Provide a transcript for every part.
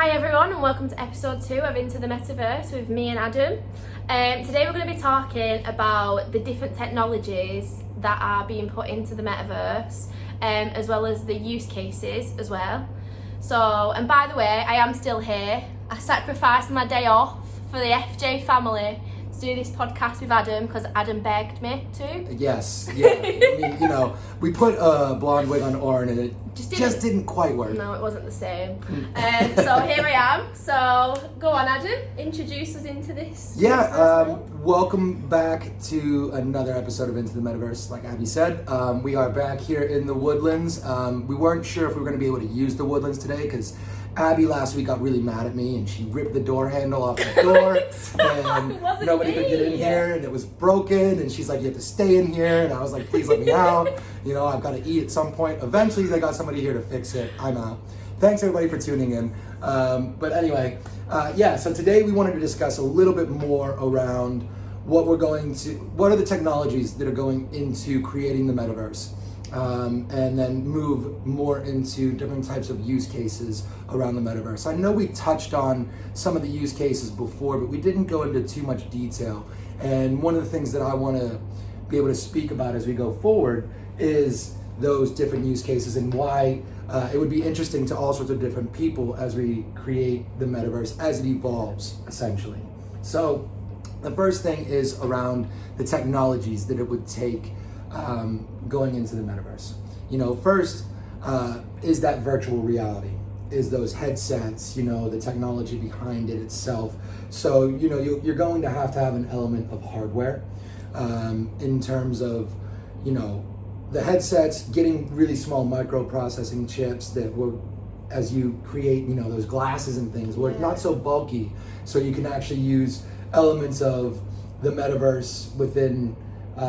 Hi everyone and welcome to episode 2 of Into the Metaverse with me and Adam. Today we're going to be talking about the different technologies that are being put into the metaverse, as well as the use cases as well. So, and by the way, I am still here. I sacrificed my day off for the FJ family to do this podcast with Adam because Adam begged me to. Yes, yeah. I mean, we put a blonde wig on Oren and it just didn't quite work. No, it wasn't the same. So here I am. So go on, Adam. Introduce us into this. Welcome back to another episode of Into the Metaverse. Like Abby said, we are back here in the Woodlands. We weren't sure if we were going to be able to use the Woodlands today because Abby last week got really mad at me and she ripped the door handle off the door and nobody could get in here and it was broken and she's like, you have to stay in here, and I was like, please let me out. I've got to eat at some point. Eventually they got somebody here to fix it. I'm out. Thanks everybody for tuning in. But anyway, so today we wanted to discuss a little bit more around what are the technologies that are going into creating the metaverse. And then move more into different types of use cases around the metaverse. I know we touched on some of the use cases before, but we didn't go into too much detail. And one of the things that I want to be able to speak about as we go forward is those different use cases and why it would be interesting to all sorts of different people as we create the metaverse, as it evolves, essentially. So the first thing is around the technologies that it would take going into the metaverse. First is that virtual reality, is those headsets, the technology behind it itself. So, you're going to have an element of hardware in terms of, the headsets getting really small microprocessing chips that will, as you create, those glasses and things, were not so bulky. So you can actually use elements of the metaverse within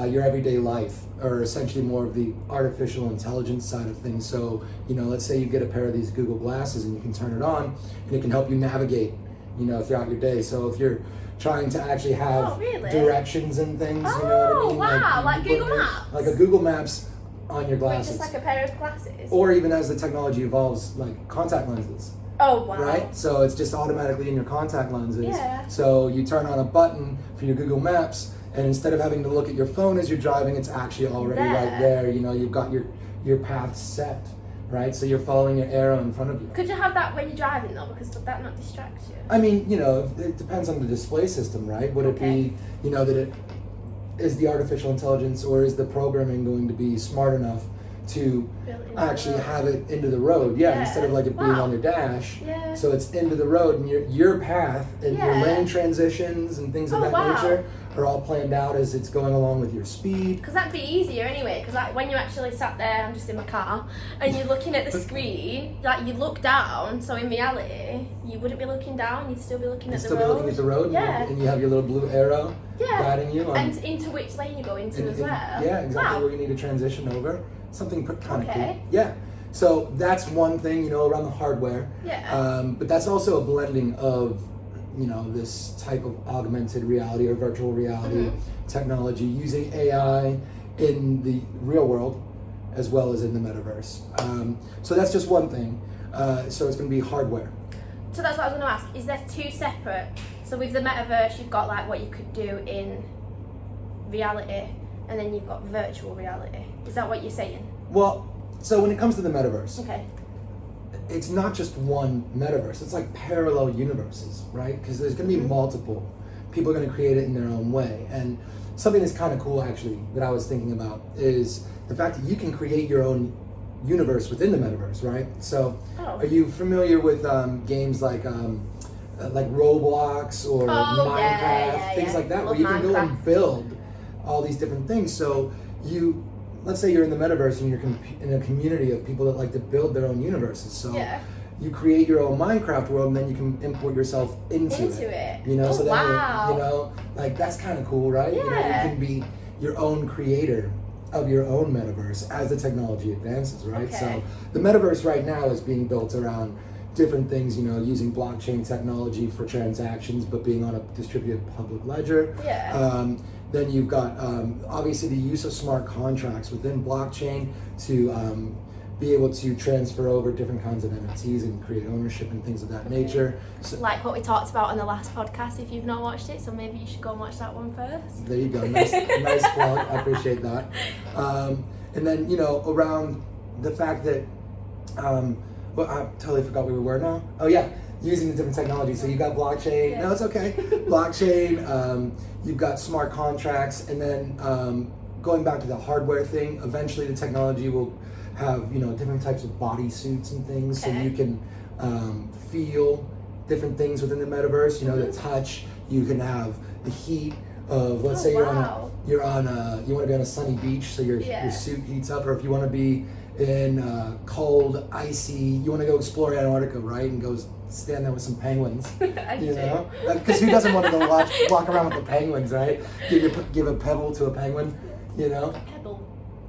your everyday life, or essentially more of the artificial intelligence side of things. So, let's say you get a pair of these Google glasses and you can turn it on and it can help you navigate, throughout your day. So if you're trying to actually have directions and things, you know what I mean? Wow, like Google Maps? Like a Google Maps on your glasses. Just like a pair of glasses? Or even as the technology evolves, like contact lenses. Oh, wow. Right? So it's just automatically in your contact lenses. Yeah. So you turn on a button for your Google Maps, and instead of having to look at your phone as you're driving, it's actually already right there. You've got your path set, right? So you're following your arrow in front of you. Could you have that when you're driving though? Because would that not distract you? I mean, it depends on the display system, right? Would it be, that it is the artificial intelligence or is the programming going to be smart enough to actually have it into the road? Yeah, instead of like it being on your dash. Yeah. So it's into the road, and your path and your lane transitions and things of that nature are all planned out as it's going along with your speed. Because that'd be easier anyway, because like when you actually sat there, I'm just in my car, and you're looking at the screen, like you look down, so in reality, you wouldn't be looking down, you'd still be looking at the road. You'd still be looking at the road, and you have your little blue arrow guiding you. And into which lane you go into as well. Yeah, exactly, where you need to transition over. Something kind of cool. Yeah. So that's one thing, around the hardware. Yeah. But that's also a blending of, this type of augmented reality or virtual reality technology using AI in the real world as well as in the metaverse. So that's just one thing. So it's going to be hardware. So that's what I was going to ask. Is there two separate? So with the metaverse, you've got like what you could do in reality, and then you've got virtual reality. Is that what you're saying? Well, so when it comes to the metaverse, it's not just one metaverse. It's like parallel universes, right? Because there's going to be multiple. People are going to create it in their own way. And something that's kind of cool, actually, that I was thinking about is the fact that you can create your own universe within the metaverse, right? So are you familiar with games like Roblox or Minecraft, things like that, where you can go and build all these different things? So let's say you're in the metaverse and you're in a community of people that like to build their own universes. So you create your own Minecraft world, and then you can import yourself into it. So then like that's kind of cool, right? Yeah. You can be your own creator of your own metaverse as the technology advances, right? So the metaverse right now is being built around different things, using blockchain technology for transactions, but being on a distributed public ledger. Then you've got obviously the use of smart contracts within blockchain to be able to transfer over different kinds of NFTs and create ownership and things of that nature. So, like what we talked about on the last podcast, if you've not watched it, so maybe you should go and watch that one first. there you go, nice plug, I appreciate that. And then, around the fact that, well, I totally forgot where we were now. Oh yeah, using the different technologies. So you got blockchain, no, it's okay. Blockchain, you've got smart contracts, and then going back to the hardware thing, eventually the technology will have, different types of body suits and things, so you can feel different things within the metaverse, the touch, you can have the heat of, let's say you want to be on a sunny beach, so your suit heats up, or if you want to be in cold, icy, you want to go explore Antarctica, right, and go stand there with some penguins, because who doesn't want to go walk around with the penguins, right? Give a pebble to a penguin, A pebble.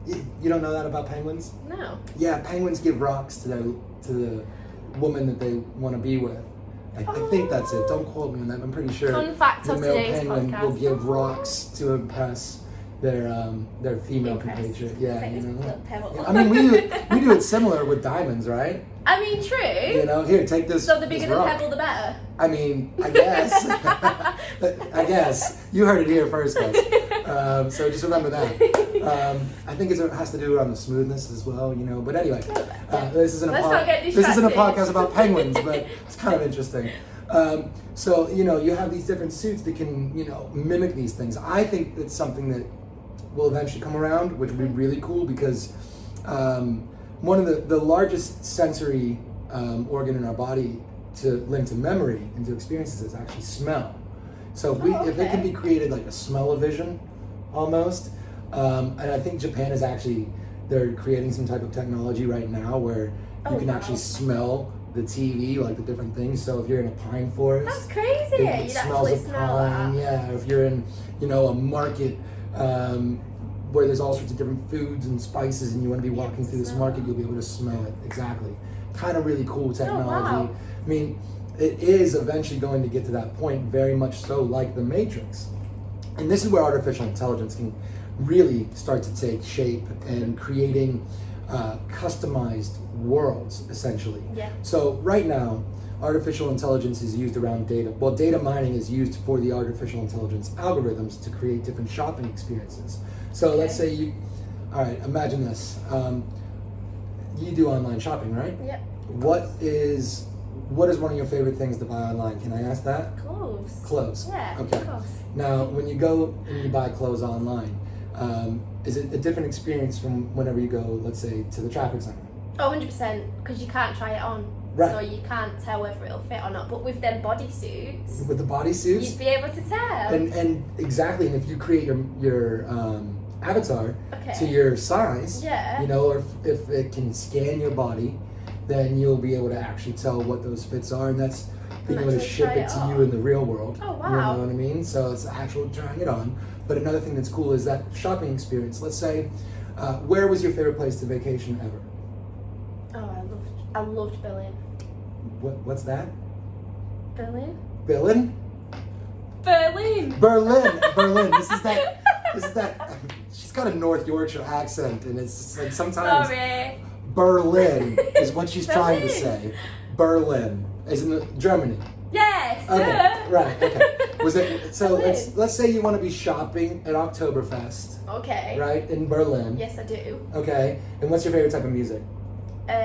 You don't know that about penguins? No. Yeah, penguins give rocks to the woman that they want to be with. I think that's it. Don't quote me on that. I'm pretty sure Fun fact the of male today's penguin podcast. will give rocks to impress their female compatriot. Yeah, Pebble. I mean, we do it similar with diamonds, right? I mean, true. Here, take this. So the bigger this the rock. pebble, the better. I mean, I guess. I guess you heard it here first, guys. So just remember that. I think it has to do around the smoothness as well, But anyway, this isn't a podcast about penguins, but it's kind of interesting. So you have these different suits that can mimic these things. I think it's something that will eventually come around, which would be really cool because one of the largest sensory organ in our body to link to memory and to experiences is actually smell. So if it can be created like a smell-o-vision almost, and I think Japan is they're creating some type of technology right now where you can actually smell the TV, like the different things. So if you're in a pine forest, that's crazy. It smells actually of smell pine. that. Yeah, if you're in a market where there's all sorts of different foods and spices, and you want to be walking through this market, you'll be able to smell it. Exactly. Kind of really cool technology. Wow. I mean, it is eventually going to get to that point, very much so like the Matrix. And this is where artificial intelligence can really start to take shape and creating customized worlds, essentially. Yeah. So right now, artificial intelligence is used around data. Well, data mining is used for the artificial intelligence algorithms to create different shopping experiences. So let's say imagine this. You do online shopping, right? Yep. What is one of your favorite things to buy online? Can I ask that? Clothes. Clothes. Yeah, Okay. of course. Now, when you go and you buy clothes online, is it a different experience from whenever you go, let's say, to the traffic center? Oh, 100%, because you can't try it on. Right. So you can't tell whether it'll fit or not. But with them bodysuits, With the bodysuits? you'd be able to tell. And exactly, and if you create your avatar to your size, or if it can scan your body, then you'll be able to actually tell what those fits are, and that's being able to ship it to you in the real world. Oh, wow. You know what I mean? So it's actual trying it on. But another thing that's cool is that shopping experience. Let's say, where was your favorite place to vacation ever? Oh, I loved Berlin. What's that? Berlin? Berlin? Berlin! Berlin. This is that. She's got a North Yorkshire accent, and it's just like sometimes. Sorry. Berlin is what she's trying to say. Berlin is in Germany. Yes. Okay. Right. Okay. Was it so? Berlin. Let's say you want to be shopping at Oktoberfest. Okay. Right in Berlin. Yes, I do. Okay. And what's your favorite type of music? You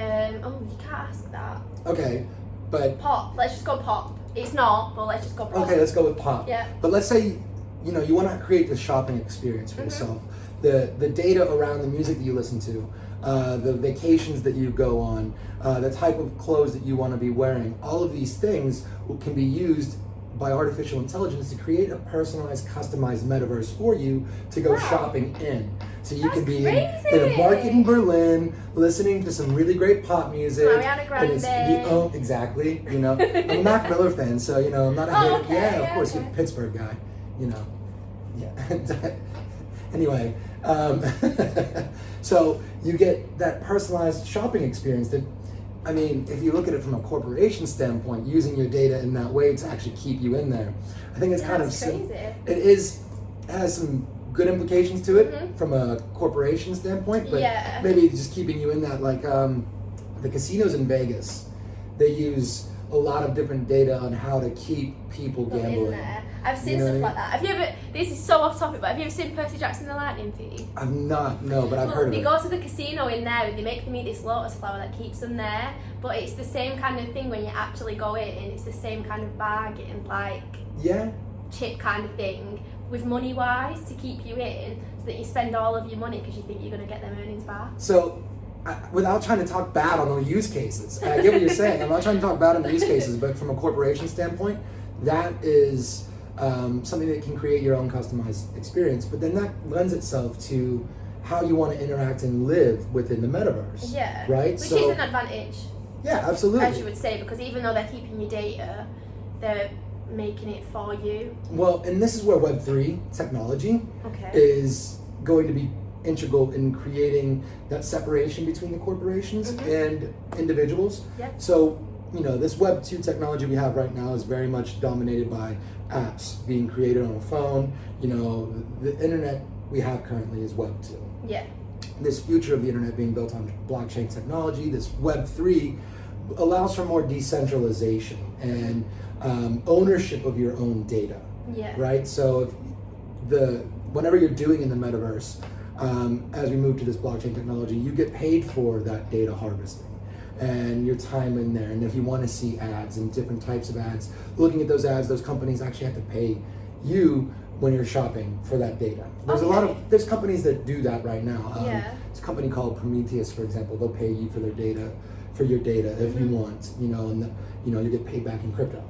can't ask that. Okay, but Pop. Let's just go pop. It's not, but let's just go pop. okay, let's go with pop. Yeah. But let's say you want to create the shopping experience for yourself. The data around the music that you listen to, the vacations that you go on, the type of clothes that you want to be wearing, all of these things can be used by artificial intelligence to create a personalized, customized metaverse for you to go shopping in. So you can be in a market in Berlin, listening to some really great pop music. Ariana Grande. Exactly. I'm a Mac Miller fan, so I'm not a hater. Okay, yeah, of course, okay. you're a Pittsburgh guy. Yeah. Anyway, so you get that personalized shopping experience that, I mean, if you look at it from a corporation standpoint, using your data in that way to actually keep you in there, I think it's kind of crazy. It has some good implications to it from a corporation standpoint, but maybe just keeping you in that, like the casinos in Vegas, they use a lot of different data on how to keep people gambling. In there. I've seen stuff like that. Have you ever, this is so off topic, but have you ever seen Percy Jackson and the Lightning Thief? I've not, no, but I've heard of it. They go to the casino in there and they make them eat this lotus flower that keeps them there, but it's the same kind of thing when you actually go in, and it's the same kind of bargain, like chip kind of thing, with money wise, to keep you in, so that you spend all of your money because you think you're going to get them earnings back. So, without trying to talk bad on the use cases, I get what you're saying. I'm not trying to talk bad on the use cases, but from a corporation standpoint, that is something that can create your own customized experience. But then that lends itself to how you want to interact and live within the metaverse. Yeah. Right? Which is an advantage. Yeah, absolutely. As you would say, because even though they're keeping your data, they're making it for you. Well, and this is where Web3 technology is going to be integral in creating that separation between the corporations and individuals. So, you know, this Web 2 technology we have right now is very much dominated by apps being created on a phone. You know, the internet we have currently is Web 2. Yeah. This future of the internet being built on blockchain technology, this Web 3 allows for more decentralization and ownership of your own data. Yeah. Right? So if whatever you're doing in the metaverse, as we move to this blockchain technology, you get paid for that data harvesting and your time in there. And if you want to see ads and different types of ads, looking at those ads, those companies actually have to pay you when you're shopping for that data. There's companies that do that right now. It's a company called Prometheus, for example. They'll pay you for your data if you want, you know, and you get paid back in crypto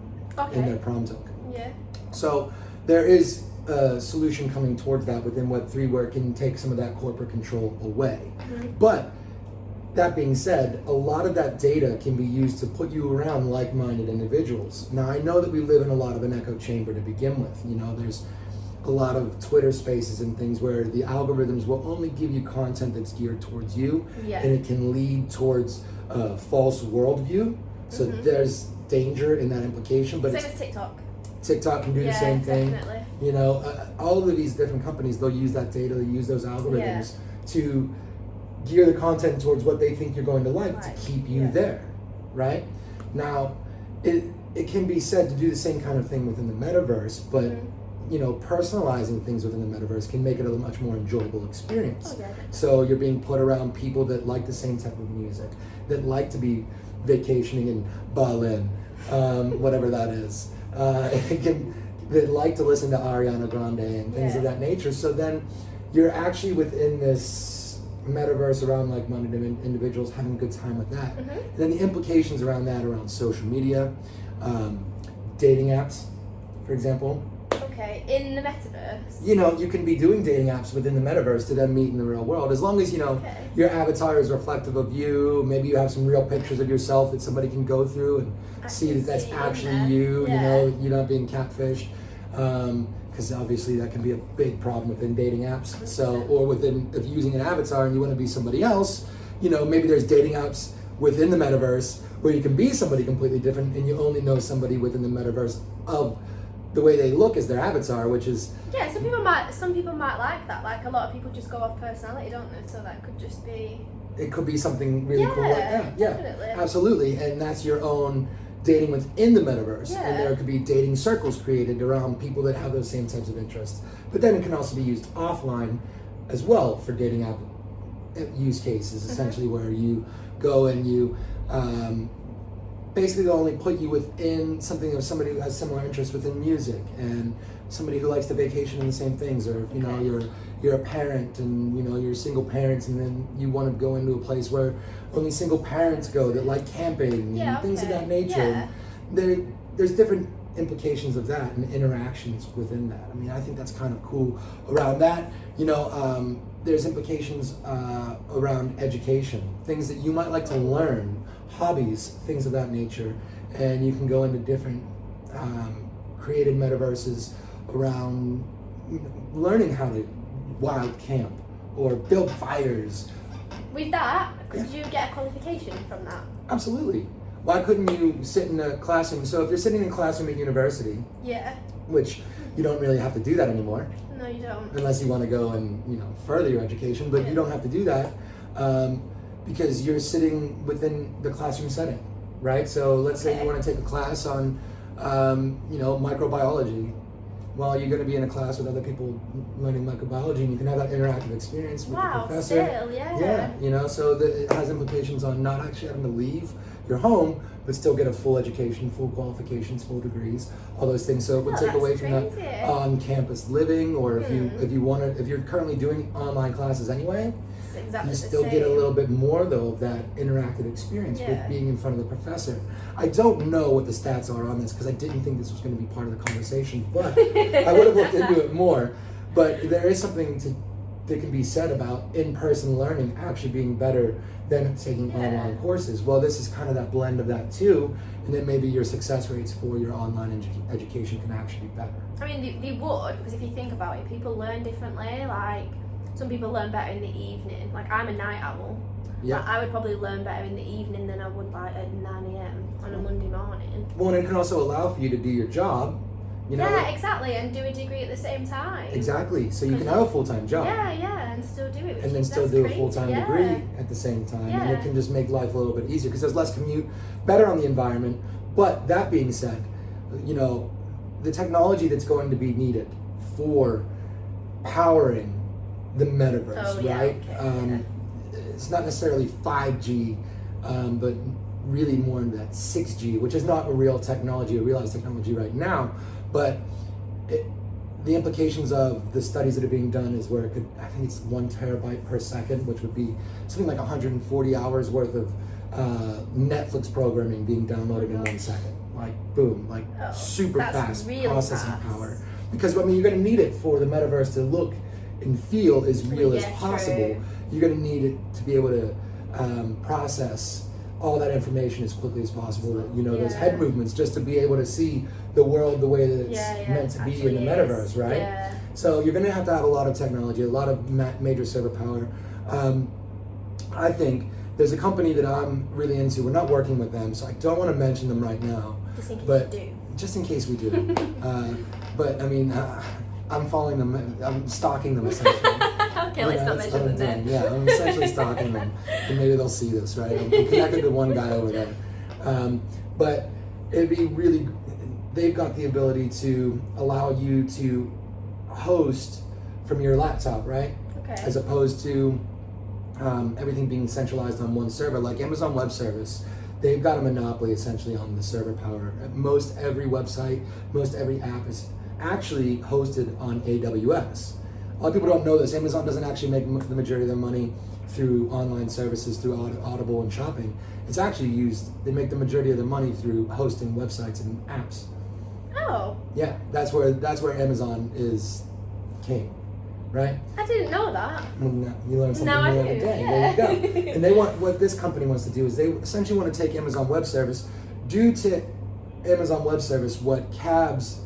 in their prom token. Yeah. So there is a solution coming towards that within Web3 where it can take some of that corporate control away. But that being said, a lot of that data can be used to put you around like-minded individuals. Now, I know that we live in a lot of an echo chamber to begin with. You know, there's a lot of Twitter spaces and things where the algorithms will only give you content that's geared towards you, and it can lead towards a false worldview. So there's danger in that implication. But same as TikTok. TikTok can do the same thing. Definitely. You know, all of these different companies, they'll use that data, they'll use those algorithms to gear the content towards what they think you're going to like to keep you there, right? Now, it can be said to do the same kind of thing within the metaverse, but you know, personalizing things within the metaverse can make it a much more enjoyable experience. So you're being put around people that like the same type of music, that like to be vacationing in Berlin, whatever that is. That like to listen to Ariana Grande and things of that nature. So then you're actually within this metaverse around like-minded individuals having a good time with that. And then the implications around that, around social media, dating apps, for example. In the metaverse. You know, you can be doing dating apps within the metaverse to then meet in the real world, as long as, you know, your avatar is reflective of you. Maybe you have some real pictures of yourself that somebody can go through and see that that's actually you, you know, you're not being catfished. Because obviously that can be a big problem within dating apps. So, or within, if you're using an avatar and you want to be somebody else, you know, maybe there's dating apps within the metaverse where you can be somebody completely different and you only know somebody within the metaverse of the way they look as their avatar, which is some people might like that. Like a lot of people just go off personality, don't they? So that could just be. It could be something really cool like that. Yeah, definitely. Absolutely, and that's your own dating within the metaverse, and there could be dating circles created around people that have those same types of interests. But then it can also be used offline as well for dating app use cases, essentially where you go and you. Basically, they'll only put you within something of somebody who has similar interests within music and somebody who likes to vacation in the same things, or you know, you're a parent and you know you're single parents, and then you want to go into a place where only single parents go that like camping and things of that nature. There's different implications of that and interactions within that. I mean, I think that's kind of cool around that. You know, there's implications around education, things that you might like to learn, hobbies, things of that nature, and you can go into different created metaverses around learning how to wild camp or build fires. With that, could you get a qualification from that? Absolutely. Why couldn't you sit in a classroom? So if you're sitting in a classroom at university, which you don't really have to do that anymore. No, you don't. Unless you want to go and, further your education, but you don't have to do that because you're sitting within the classroom setting, right? So let's say you want to take a class on, microbiology. Well, you're going to be in a class with other people learning microbiology, and you can have that interactive experience with the professor. Still, yeah. Yeah, so it has implications on not actually having to leave your home, but still get a full education, full qualifications, full degrees, all those things. So it would take away from that on-campus living, or if you're currently doing online classes anyway, exactly you still get a little bit more though of that interactive experience with being in front of the professor. I don't know what the stats are on this because I didn't think this was going to be part of the conversation, but I would have looked into it more. But there is something that can be said about in-person learning actually being better than taking online courses. Well, this is kind of that blend of that too, and then maybe your success rates for your online education can actually be better. I mean, they would, because if you think about it, people learn differently. Like, some people learn better in the evening. Like, I'm a night owl. Yeah. Like, I would probably learn better in the evening than I would at 9 a.m. on a Monday morning. Well, and it can also allow for you to do your job. Yeah, exactly, and do a degree at the same time. Exactly, so you can have a full-time job. Yeah, and still do it. And then still do a full-time degree at the same time. And it can just make life a little bit easier because there's less commute, better on the environment. But that being said, the technology that's going to be needed for powering the metaverse, right? Okay, it's not necessarily 5G, but really more into that 6G, which is not a realized technology right now, but the implications of the studies that are being done is where I think it's 1 terabyte per second, which would be something like 140 hours worth of Netflix programming being downloaded in 1 second. Like, boom, super fast really processing fast. power. Because, you're going to need it for the metaverse to look and feel as real as possible. True. You're going to need it to be able to process all that information as quickly as possible. Those head movements, just to be able to see the world the way that it's meant to be in the metaverse, right? Yeah. So you're going to have a lot of technology, a lot of major server power. I think there's a company that I'm really into. We're not working with them, so I don't want to mention them right now. Just in case Just in case you do. we do. But I mean, I'm following them. I'm stalking them essentially. Okay, let's not mention them then. Yeah, I'm essentially stalking them, and maybe they'll see this, right? I'm connected to one guy over there, but it'd be really. They've got the ability to allow you to host from your laptop, right? Okay. As opposed to everything being centralized on one server, like Amazon Web Service. They've got a monopoly essentially on the server power. Most every website, most every app is actually hosted on AWS. A lot of people don't know this. Amazon doesn't actually make the majority of their money through online services, through Audible and shopping. It's actually they make the majority of their money through hosting websites and apps. Oh. Yeah, that's where Amazon is king, right? I didn't know that. Well, you learn something Now new I every do, day. yeah. There you go. And they want, what this company wants to do is they essentially want to take Amazon Web Service, do to Amazon Web Service what cabs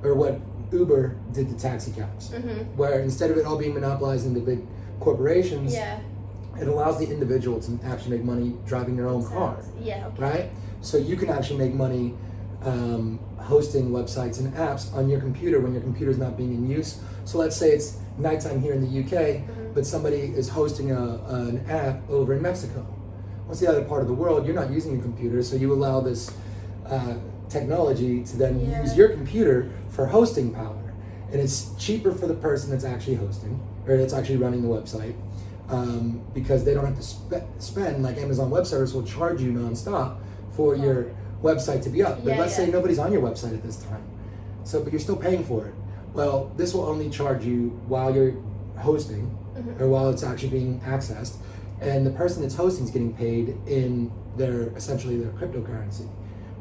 or what Uber did to taxi cabs, where instead of it all being monopolized into big corporations, it allows the individual to actually make money driving their own car, right? So you can actually make money hosting websites and apps on your computer when your computer is not being in use. So let's say it's nighttime here in the UK, but somebody is hosting an app over in Mexico. What's the other part of the world? You're not using your computer, so you allow this technology to then use your computer for hosting power. And it's cheaper for the person that's actually hosting, or that's actually running the website, because they don't have to spend, like Amazon Web Service will charge you nonstop for your website to be up. But let's say nobody's on your website at this time, but you're still paying for it. Well, this will only charge you while you're hosting, or while it's actually being accessed, and the person that's hosting is getting paid in essentially their cryptocurrency,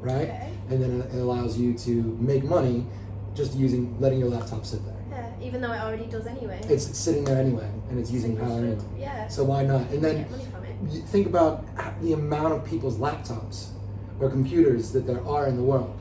right? Okay. And then it allows you to make money just letting your laptop sit there. Yeah, even though it already does anyway. It's sitting there anyway, and it's using power. Yeah. So why not? And then money from it. you think about the amount of people's laptops or computers that there are in the world.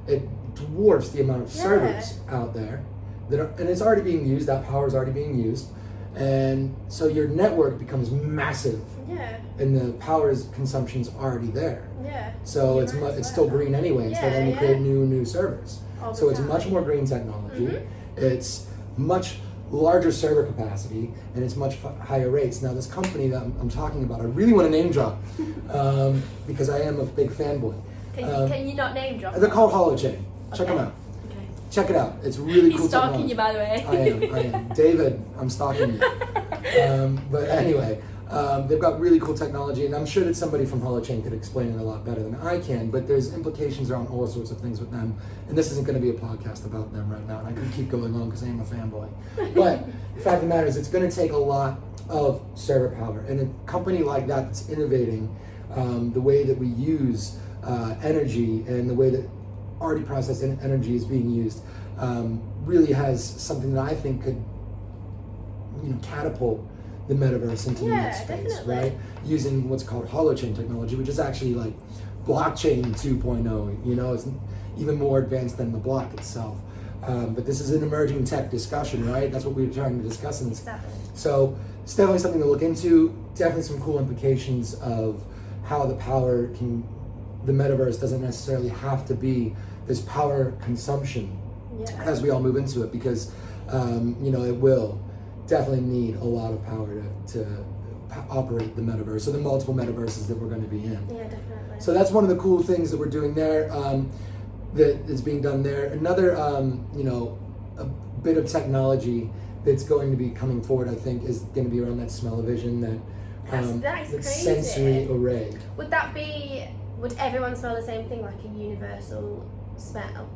It dwarfs the amount of servers out there and it's already being used. That power is already being used, and so your network becomes massive. Yeah. And the power consumption's already there. Yeah. So it's still green anyway. Instead of having to create new servers. So it's much more green technology. It's much larger server capacity, and it's much higher rates. Now, this company that I'm talking about, I really want to name drop because I am a big fanboy. Can you not name drop? They're called Holochain. Check them out. Okay. Check it out. It's really cool. He's stalking you, by the way. I am. David, I'm stalking you. But anyway, they've got really cool technology, and I'm sure that somebody from Holochain could explain it a lot better than I can, but there's implications around all sorts of things with them, and this isn't going to be a podcast about them right now, and I could keep going on because I am a fanboy. But the fact of the matter is, it's going to take a lot of server power, and a company like that that's innovating the way that we use energy and the way that already processed energy is being used really has something that I think could catapult the metaverse into the next space, definitely. right? Using what's called holochain technology, which is actually like blockchain 2.0, it's even more advanced than the block itself. But this is an emerging tech discussion, right? That's what we were trying to discuss in this. Exactly. So it's definitely something to look into, definitely some cool implications of how the metaverse doesn't necessarily have to be this power consumption as we all move into it, because it will definitely need a lot of power to operate the metaverse, so the multiple metaverses that we're going to be in. Yeah, definitely. So that's one of the cool things that we're doing there, that is being done there. Another, a bit of technology that's going to be coming forward, I think, is going to be around that smell-o-vision, that crazy. sensory array. Would everyone smell the same thing, like a universal smell?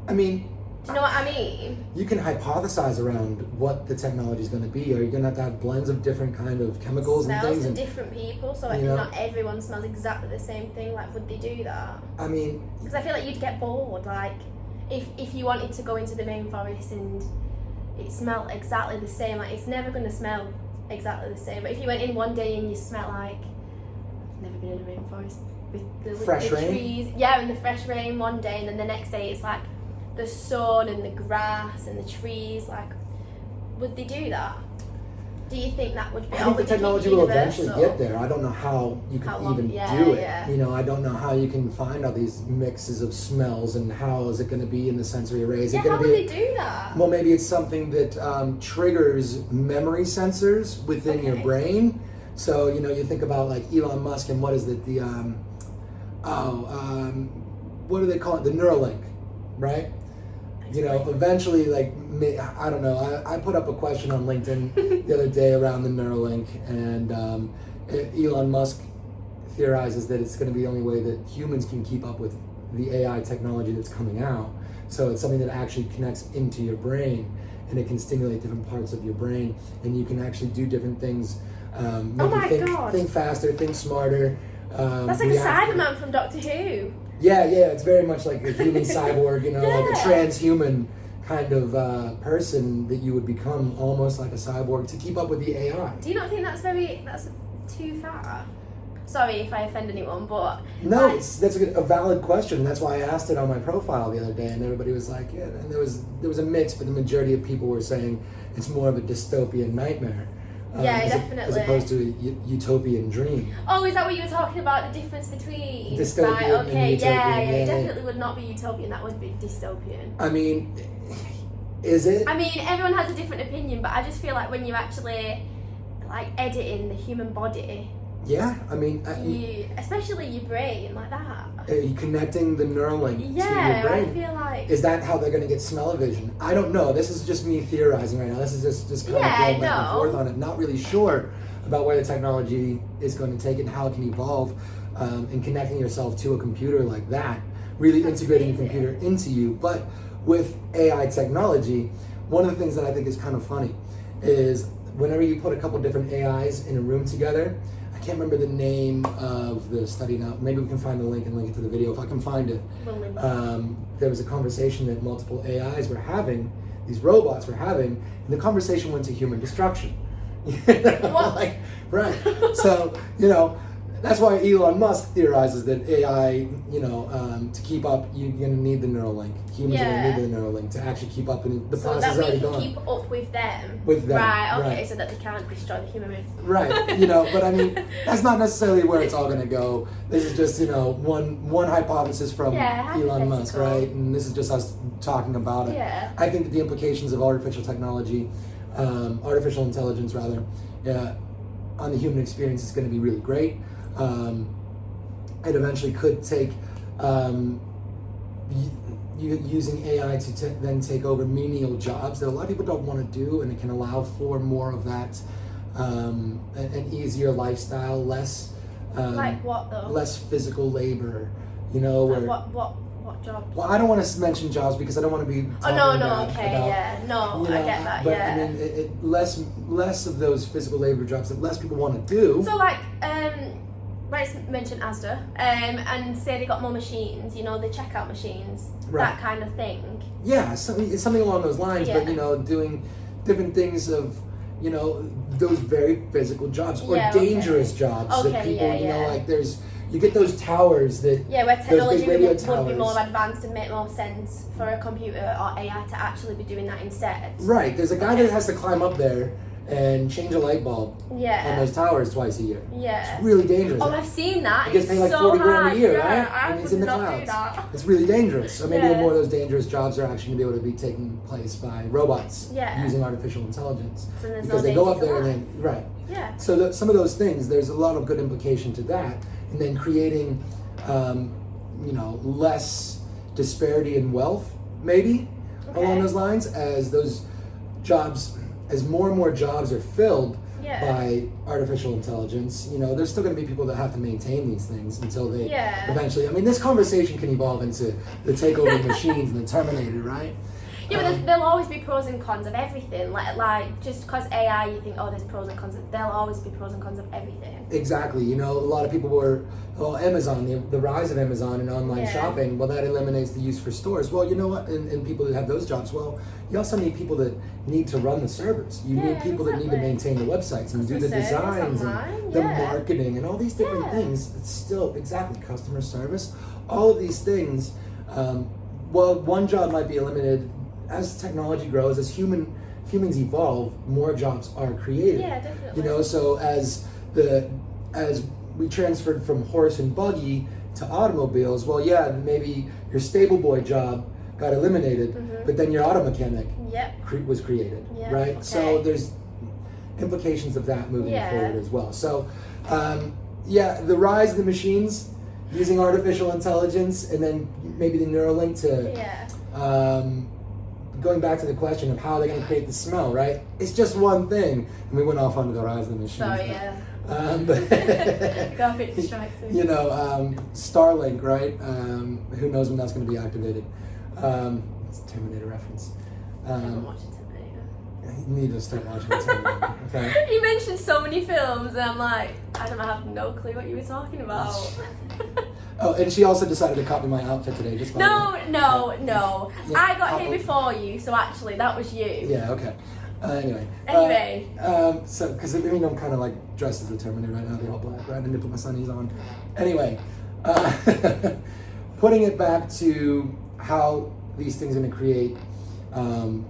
I mean, do you know what I mean? You can hypothesize around what the technology is going to be. Are you going to have blends of different kind of chemicals and things? Smells to different people, so not everyone smells exactly the same thing. Like, would they do that? I mean, because I feel like you'd get bored. Like, if you wanted to go into the rainforest and it smelled exactly the same, like it's never going to smell exactly the same. But if you went in one day and you smell like, I've never been in a rainforest with the fresh rain? Trees, and the fresh rain one day, and then the next day it's like the sun and the grass and the trees, like, would they do that? Do you think that would be? I think the technology will eventually get there. I don't know how you can even do it. Yeah. I don't know how you can find all these mixes of smells, and how is it going to be in the sensory array? Is it going how to would be? They do that? Well, maybe it's something that triggers memory sensors within your brain. So you think about like Elon Musk and what is it? What do they call it? The Neuralink, right? Eventually, like, I don't know. I put up a question on LinkedIn the other day around the Neuralink, and Elon Musk theorizes that it's going to be the only way that humans can keep up with the AI technology that's coming out. So it's something that actually connects into your brain, and it can stimulate different parts of your brain, and you can actually do different things. Think faster, think smarter. That's like a Cyberman from Doctor Who. Yeah, it's very much like a human cyborg, like a transhuman kind of person that you would become, almost like a cyborg, to keep up with the AI. Do you not think that's too far? Sorry if I offend anyone, but... No, that's a valid question, and that's why I asked it on my profile the other day, and everybody was like, yeah, and there was a mix, but the majority of people were saying it's more of a dystopian nightmare. Definitely. As opposed to a utopian dream. Oh, is that what you were talking about? The difference between dystopian and utopian? It definitely would not be utopian. That would be dystopian. I mean, is it? I mean, everyone has a different opinion, but I just feel like when you're actually like editing the human body. Yeah, I mean, especially your brain, like that. Are you connecting the Neuralink to your brain? I feel like... Is that how they're going to get smell-o-vision? I don't know. This is just me theorizing right now. This is just kind of going back and forth on it. Not really sure about where the technology is going to take it and how it can evolve, and connecting yourself to a computer like that, really integrating the computer into you. But with AI technology, one of the things that I think is kind of funny is whenever you put a couple different AIs in a room together, I can't remember the name of the study now. Maybe we can find the link and link it to the video if I can find it. There was a conversation that multiple AIs were having, these robots were having, and the conversation went to human destruction. What? Right. So, That's why Elon Musk theorizes that AI, to keep up, you're going to need the Neuralink. Humans are going to need the Neuralink to actually keep up, and the process is already So going. that we can keep up with them. Right, okay, so that they can't destroy the human race. Right, but I mean, that's not necessarily where it's all going to go. This is just, one hypothesis from Elon Musk, right? And this is just us talking about it. Yeah. I think that the implications of artificial intelligence rather, on the human experience is going to be really great. It eventually could take using AI to then take over menial jobs that a lot of people don't want to do, and it can allow for more of that, an easier lifestyle, less like what though? Less physical labor, where what job? Well, I don't want to mention jobs because I don't want to be I get that. But I mean, less of those physical labor jobs that less people want to do. So let's mention Asda, and say they got more machines, the checkout machines, that kind of thing. Yeah, something along those lines, but doing different things of, those very physical jobs or dangerous jobs that people, like you get those towers that where technology would be towers. more advanced and make more sense for a computer or AI to actually be doing that instead. Right, there's a guy that has to climb up there and change a light bulb on those towers twice a year. Yeah. It's really dangerous. Oh, I've seen that. He gets paid like so 40 grand a year, yeah, right? And it's in the clouds. That. It's really dangerous. So maybe more of those dangerous jobs are actually going to be able to be taken place by robots using artificial intelligence. So because they go up there and then, Yeah. So some of those things, there's a lot of good implication to that. And then creating, less disparity in wealth, maybe, along those lines, as those jobs, as more and more jobs are filled by artificial intelligence, there's still going to be people that have to maintain these things until they eventually, this conversation can evolve into the takeover of machines and the Terminator, right? Yeah, but there'll always be pros and cons of everything. Like just because AI, you think, there's pros and cons. There'll always be pros and cons of everything. Exactly. A lot of people were, Amazon, the rise of Amazon and online shopping, that eliminates the use for stores. Well, you know what? And people that have those jobs, you also need people that need to run the servers. You need people that need to maintain the websites and do the designs and the marketing and all these different things. It's still customer service. All of these things, one job might be eliminated. As technology grows, as humans evolve, more jobs are created. Yeah, definitely. So as we transferred from horse and buggy to automobiles, maybe your stable boy job got eliminated, but then your auto mechanic was created, right? Okay. So there's implications of that moving forward as well. So the rise of the machines using artificial intelligence, and then maybe the Neuralink to going back to the question of how they're going to create the smell, right? It's just one thing, and we went off onto the rise of the machines. Sorry, got a bit distracted. Starlink, right? Who knows when that's going to be activated? It's a Terminator reference. I haven't watched Terminator. You need to start watching Terminator. Okay. You mentioned so many films, and I'm like, I have no clue what you were talking about. Oh, and she also decided to copy my outfit today. Just No. Yeah, I got here before you, so actually that was you. Yeah. Okay. Anyway. So, because I'm kind of like dressed as the Terminator right now. They're all black, right? I need to put my sunnies on. Anyway, putting it back to how these things are going to create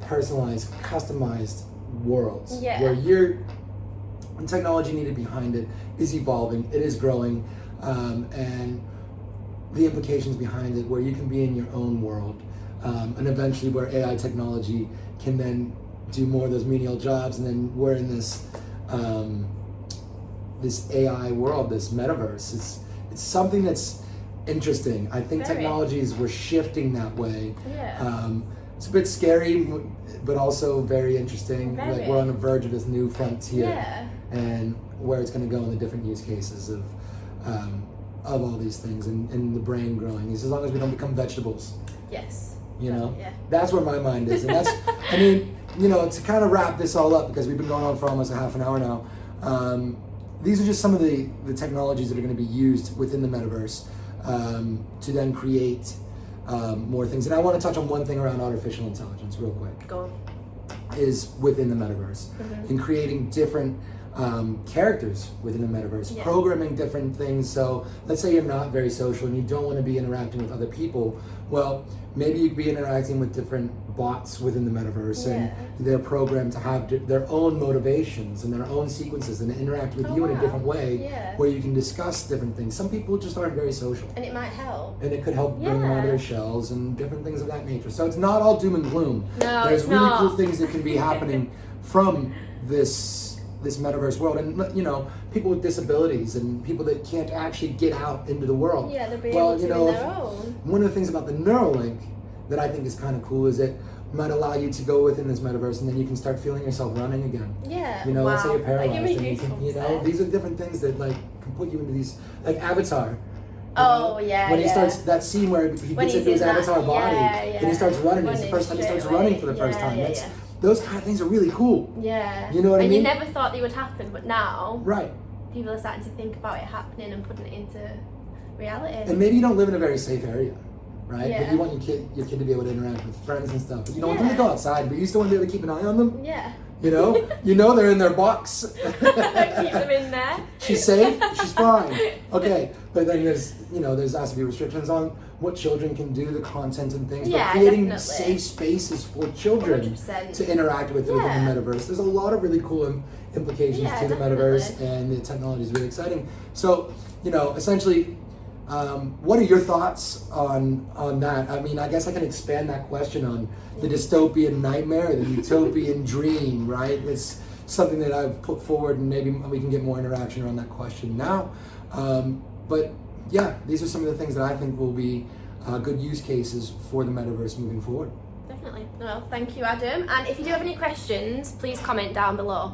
personalized, customized worlds, where your technology needed behind it is evolving, it is growing, and the implications behind it, where you can be in your own world, and eventually where AI technology can then do more of those menial jobs, and then we're in this this AI world, this metaverse. It's something that's interesting. I think technologies were shifting that way. It's a bit scary, but also very interesting. Like we're on the verge of this new frontier, and where it's going to go in the different use cases of all these things, and the brain growing. As long as we don't become vegetables. Yes. That's where my mind is, and that's. To kind of wrap this all up, because we've been going on for almost a half an hour now. These are just some of the technologies that are going to be used within the metaverse to then create more things. And I want to touch on one thing around artificial intelligence real quick. Go on. Is within the metaverse, in creating different characters within the metaverse, Yeah. programming different things. So let's say you're not very social and you don't want to be interacting with other people. Well, maybe you'd be interacting with different bots within the metaverse, and they're programmed to have their own motivations and their own sequences and interact with you in a different way, where you can discuss different things. Some people just aren't very social. And it might help. And it could help bring them out of their shells and different things of that nature. So it's not all doom and gloom. No, There's it's really not. cool things that can be happening from this metaverse world. And, you know, people with disabilities and people that can't actually get out into the world. Yeah, they'll be able to on their own. One of the things about the Neuralink that I think is kind of cool is it might allow you to go within this metaverse and then you can start feeling yourself running again. Yeah. You know, let's say you're Like, paralyzed give me and you can, goosebumps these are different things that like can put you into these, like Avatar. Oh, yeah, when he starts that scene where he When gets he's into his in that- avatar body and he starts running. It's the Running first time he starts straight running away. for the first time. Yeah. Those kind of things are really cool. Yeah. You know what I mean? And you never thought they would happen, but now Right. people are starting to think about it happening and putting it into reality. And maybe you don't live in a very safe area, right? Yeah. But you want your kid to be able to interact with friends and stuff. But you don't want them to go outside, but you still want to be able to keep an eye on them. Yeah. You know they're in their box. Keep them in there. She's safe. She's fine. Okay, but then there's has to be restrictions on what children can do, the content and things. Yeah, but creating definitely. safe spaces for children 100%. to interact with within Yeah. the metaverse. There's a lot of really cool implications Yeah, to the definitely. metaverse, and the technology is really exciting. So, essentially, what are your thoughts on that? I mean, I guess I can expand that question on the dystopian nightmare, the utopian dream, right? It's something that I've put forward, and maybe we can get more interaction around that question now. But yeah, these are some of the things that I think will be good use cases for the metaverse moving forward. Definitely. Well, thank you, Adam. And if you do have any questions, please comment down below.